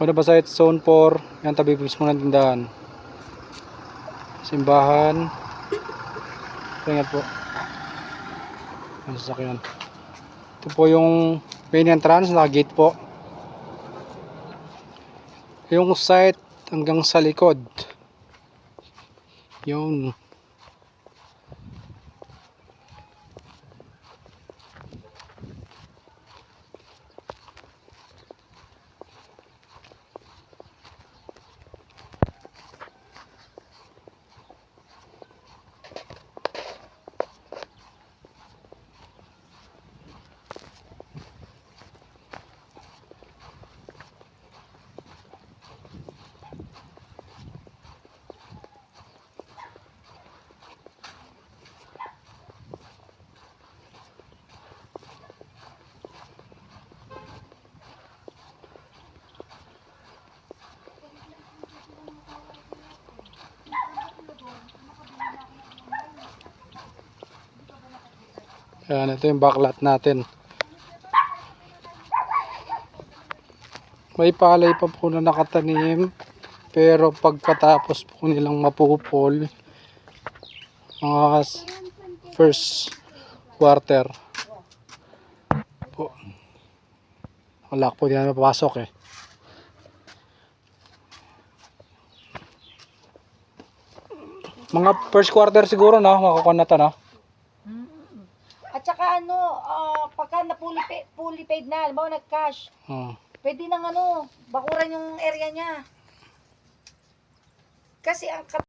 Una ba sa zone 4, yan tabi mismo ng tindahan. Simbahan. Ingat po. Ang sasakyan. Ito po yung main entrance, naka-gate po. Yung site hanggang sa likod. Yung yan, ito yung backlot natin. May palay pa po na nakatanim, pero pagkatapos po nilang mapupol mga first quarter po, wala po din na mapapasok eh. Mga first quarter siguro na makakuha na to, no? At saka pagka fully paid na, halimbawa nag-cash, pwede nang bakuran yung area niya. Kasi ang